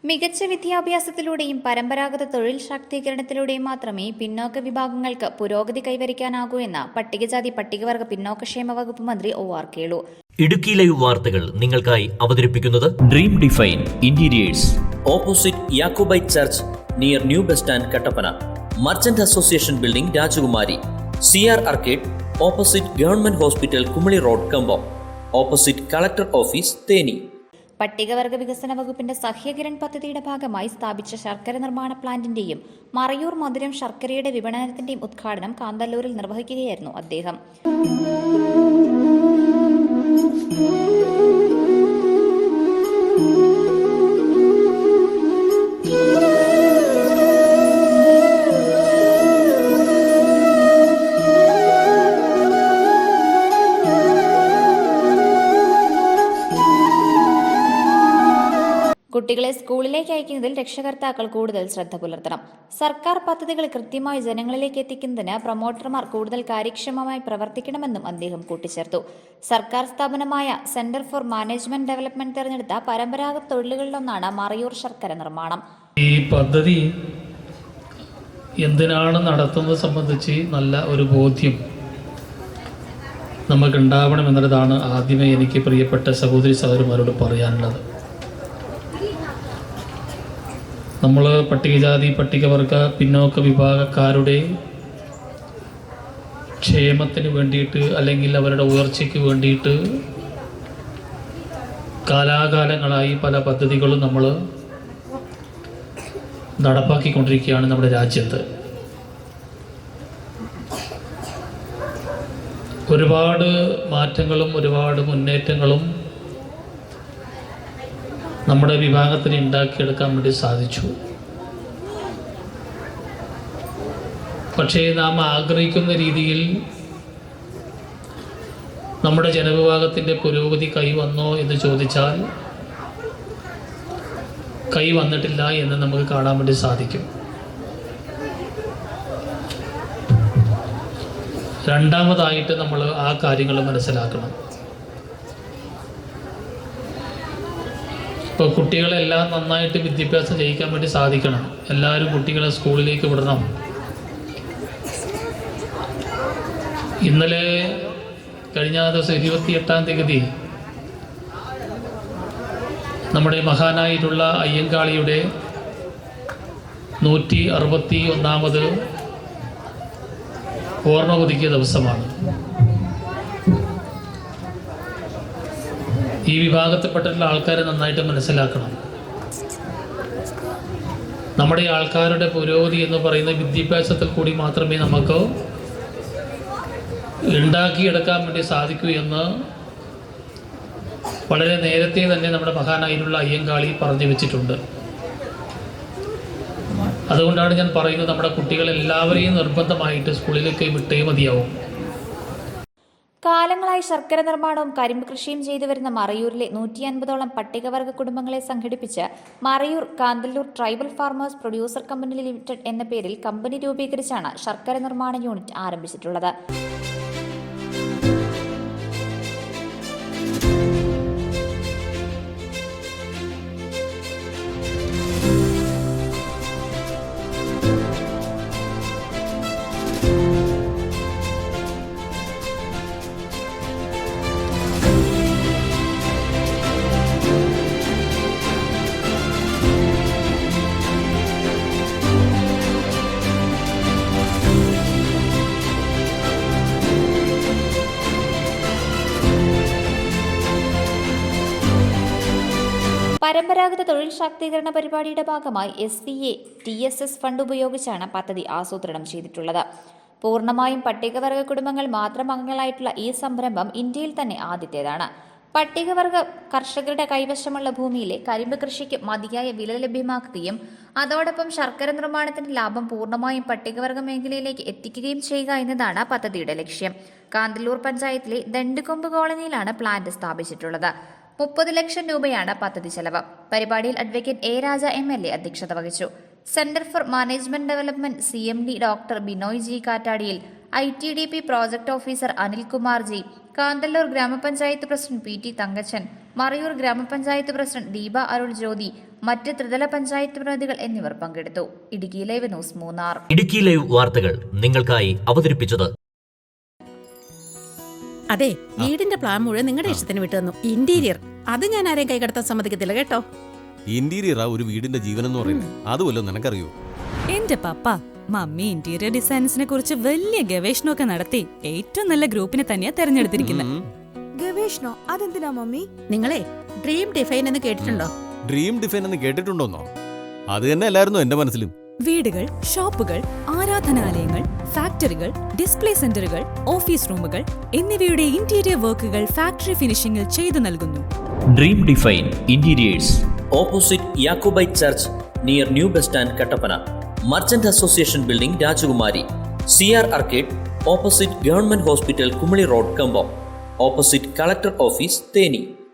മികച്ച വിദ്യാഭ്യാസത്തിലൂടെയും പരമ്പരാഗത തൊഴിൽ ശാക്തീകരണത്തിലൂടെയും മാത്രമേ പിന്നോക്ക വിഭാഗങ്ങൾക്ക് പുരോഗതി കൈവരിക്കാനാകൂ എന്ന് പട്ടികജാതി പട്ടികവർഗ പിന്നോക്കക്ഷേമ വകുപ്പ് മന്ത്രി ഒ.ആർ. കേളു. ഇടുക്കി ലൈവ് വാർത്തകൾ നിങ്ങൾക്കായി അവതരിപ്പിക്കുന്നത് dream define interiors, opposite Jacobite church, near new bus stand, Kattappana. Merchant association building, Rajakumari. CR arcade, opposite government hospital, Kumily road, Cumbum. Opposite collector office, Theni. പട്ടികവർഗ വികസന വകുപ്പിന്റെ സഹ്യകിരൺ പദ്ധതിയുടെ ഭാഗമായി സ്ഥാപിച്ച ശർക്കര നിർമ്മാണ പ്ലാന്റിന്റെയും മറയൂർ മധുരം ശർക്കരയുടെ വിപണനത്തിന്റെയും ഉദ്ഘാടനം കാന്തല്ലൂരിൽ നിർവഹിക്കുകയായിരുന്നു അദ്ദേഹം. കുട്ടികളെ സ്കൂളിലേക്ക് അയക്കുന്നതിൽ രക്ഷകർത്താക്കൾ കൂടുതൽ ശ്രദ്ധ പുലർത്തണം. സർക്കാർ പദ്ധതികൾ കൃത്യമായി ജനങ്ങളിലേക്ക് എത്തിക്കുന്നതിന് പ്രൊമോട്ടർമാർ കൂടുതൽ കാര്യക്ഷമമായി പ്രവർത്തിക്കണമെന്നും അദ്ദേഹം കൂട്ടിച്ചേർത്തു. സർക്കാർ സ്ഥാപനമായ സെന്റർ ഫോർ മാനേജ്മെന്റ് ഡെവലപ്മെന്റ് തിരഞ്ഞെടുത്ത പരമ്പരാഗത തൊഴിലുകളിലൊന്നാണ് മറയൂർ ശർക്കര നിർമ്മാണം. ഈ പദ്ധതി എന്തിനാണ് നടത്തുന്നത് സംബന്ധിച്ച് നല്ല ഒരു ബോധ്യം നമുക്കുണ്ടാവണമെന്നുള്ളതാണ് ആദ്യമേ എനിക്ക് പ്രിയപ്പെട്ട സഹോദരി സഹോദരന്മാരോട് പറയാനുള്ളത്. നമ്മൾ പട്ടികജാതി പട്ടികവർഗ പിന്നോക്ക വിഭാഗക്കാരുടെ ക്ഷേമത്തിന് വേണ്ടിയിട്ട് അല്ലെങ്കിൽ അവരുടെ ഉയർച്ചയ്ക്ക് വേണ്ടിയിട്ട് കാലാകാലങ്ങളായി പല പദ്ധതികളും നമ്മൾ നടപ്പാക്കിക്കൊണ്ടിരിക്കുകയാണ് നമ്മുടെ രാജ്യത്ത്. ഒരുപാട് മാറ്റങ്ങളും ഒരുപാട് മുന്നേറ്റങ്ങളും നമ്മുടെ വിഭാഗത്തിന് ഉണ്ടാക്കിയെടുക്കാൻ വേണ്ടി സാധിച്ചു. പക്ഷേ നാം ആഗ്രഹിക്കുന്ന രീതിയിൽ നമ്മുടെ ജനവിഭാഗത്തിൻ്റെ പുരോഗതി കൈവന്നോ എന്ന് ചോദിച്ചാൽ കൈവന്നിട്ടില്ല എന്ന് നമുക്ക് കാണാൻ വേണ്ടി സാധിക്കും. രണ്ടാമതായിട്ട് നമ്മൾ ആ കാര്യങ്ങൾ മനസ്സിലാക്കണം. ഇപ്പോൾ കുട്ടികളെല്ലാം നന്നായിട്ട് വിദ്യാഭ്യാസം ചെയ്യിക്കാൻ വേണ്ടി സാധിക്കണം. എല്ലാവരും കുട്ടികളെ സ്കൂളിലേക്ക് വിടണം. ഇന്നലെ കഴിഞ്ഞ ദിവസം 28-ാം തീയതി നമ്മുടെ മഹാനായിട്ടുള്ള അയ്യങ്കാളിയുടെ 161ാമത് ഓർമ്മ പുതുക്കിയ ദിവസമാണ്. ഈ വിഭാഗത്തിൽപ്പെട്ടിട്ടുള്ള ആൾക്കാരെ നന്നായിട്ട് മനസ്സിലാക്കണം. നമ്മുടെ ആൾക്കാരുടെ പുരോഗതി എന്ന് പറയുന്ന വിദ്യാഭ്യാസത്തിൽ കൂടി മാത്രമേ നമുക്ക് ഉണ്ടാക്കിയെടുക്കാൻ വേണ്ടി സാധിക്കൂ എന്ന് വളരെ നേരത്തെ തന്നെ നമ്മുടെ മഹാനായിട്ടുള്ള അയ്യങ്കാളി പറഞ്ഞു വെച്ചിട്ടുണ്ട്. അതുകൊണ്ടാണ് ഞാൻ പറയുന്നത്, നമ്മുടെ കുട്ടികളെല്ലാവരെയും നിർബന്ധമായിട്ട് സ്കൂളിലേക്ക് വിട്ടേ മതിയാവും. കാലങ്ങളായി ശർക്കര നിർമ്മാണവും കരിമ്പ് കൃഷിയും ചെയ്തു വരുന്ന മറയൂരിലെ 150ഓളം പട്ടികവർഗ കുടുംബങ്ങളെ സംഘടിപ്പിച്ച് Marayoor Kanthalloor tribal farmers producer company limited എന്ന പേരിൽ കമ്പനി രൂപീകരിച്ചാണ് ശർക്കര നിർമ്മാണ യൂണിറ്റ് ആരംഭിച്ചിട്ടുള്ളത്. പരമ്പരാഗത തൊഴിൽ ശാക്തീകരണ പരിപാടിയുടെ ഭാഗമായി SCA TSS ഫണ്ട് ഉപയോഗിച്ചാണ് പദ്ധതി ആസൂത്രണം ചെയ്തിട്ടുള്ളത്. പൂർണ്ണമായും പട്ടികവർഗ കുടുംബങ്ങൾ മാത്രം അംഗങ്ങളായിട്ടുള്ള ഈ സംരംഭം ഇന്ത്യയിൽ തന്നെ ആദ്യത്തേതാണ്. പട്ടികവർഗ കർഷകരുടെ കൈവശമുള്ള ഭൂമിയിലെ കരിമ്പ് കൃഷിക്ക് മതിയായ വില ലഭ്യമാക്കുകയും അതോടൊപ്പം ശർക്കര നിർമ്മാണത്തിന്റെ ലാഭം പൂർണ്ണമായും പട്ടികവർഗ മേഖലയിലേക്ക് എത്തിക്കുകയും ചെയ്യുക എന്നതാണ് പദ്ധതിയുടെ ലക്ഷ്യം. കാന്തല്ലൂർ പഞ്ചായത്തിലെ ദണ്ടുകൊമ്പ് കോളനിയിലാണ് പ്ലാന്റ് സ്ഥാപിച്ചിട്ടുള്ളത്. 30 ലക്ഷം രൂപയാണ് പദ്ധതി ചെലവ്. പരിപാടിയിൽ അഡ്വക്കേറ്റ് A. രാജ MLA അധ്യക്ഷത വഹിച്ചു. Centre for management development CMD doctor Binoy G. കാറ്റാടിയിൽ, ITDP project officer Anilkumar G, Kanthalloor ഗ്രാമപഞ്ചായത്ത് പ്രസിഡന്റ് PT തങ്കച്ചൻ, മറയൂർ ഗ്രാമപഞ്ചായത്ത് പ്രസിഡന്റ് ദീപ അരുൾ ജ്യോതി, മറ്റ് ത്രിതല പഞ്ചായത്ത് പ്രതിനിധികൾ എന്നിവർ പങ്കെടുത്തു. Idukki live news Munnar. Idukki live വാർത്തകൾ നിങ്ങൾക്കായി അവതരിപ്പിച്ചത് അതെ, വീടിന്റെ പ്ലാൻ മുഴുവൻ നിങ്ങളുടെ ഇഷ്ടത്തിന് വിട്ടു തന്നു. ഇന്റീരിയർ അത് ഞാൻ ആരെയും കൈകടത്താൻ സമ്മതിക്കത്തില്ല കേട്ടോ. ഇന്റീരിയറാ ഒരു വീടിന്റെ ജീവനെന്ന് പറയുന്നത്. അതുമല്ലോ നിനക്കറിയൂ. എന്റെ പപ്പ മമ്മി ഇന്റീരിയർ ഡിസൈൻസിനെ കുറിച്ച് വലിയ ഗവേഷണമൊക്കെ നടത്തി ഏറ്റവും നല്ല ഗ്രൂപ്പിനെ തന്നെയാ തെരഞ്ഞെടുത്തിരിക്കുന്നത്. ഗവേഷണോ? അതെന്തിനാ മമ്മി? നിങ്ങളെ ഡ്രീം ഡിഫൈൻ എന്ന് കേട്ടിട്ടുണ്ടോ? ഡ്രീം ഡിഫൈൻ എന്ന് കേട്ടിട്ടുണ്ടോന്നോ? അത് തന്നെ അല്ലായിരുന്നു എന്റെ മനസ്സിലും. വീടുകൾ, ഷോപ്പുകൾ, ആരാധനാലയങ്ങൾ, ഫാക്ടറികൾ, ഡിസ്പ്ലേ സെന്ററുകൾ, ഓഫീസ് റൂമുകൾ എന്നിവയുടെ ഇന്റീരിയർ വർക്കുകൾ ഫാക്ടറി ഫിനിഷിംഗിൽ ചെയ്തു നൽകുന്നു. Dream define interiors, opposite Jacobite church, near new bus stand, Kattappana. Merchant association building, Rajakumari. CR arcade, opposite government hospital, Kumily road, Cumbum. Opposite collector office, Theni.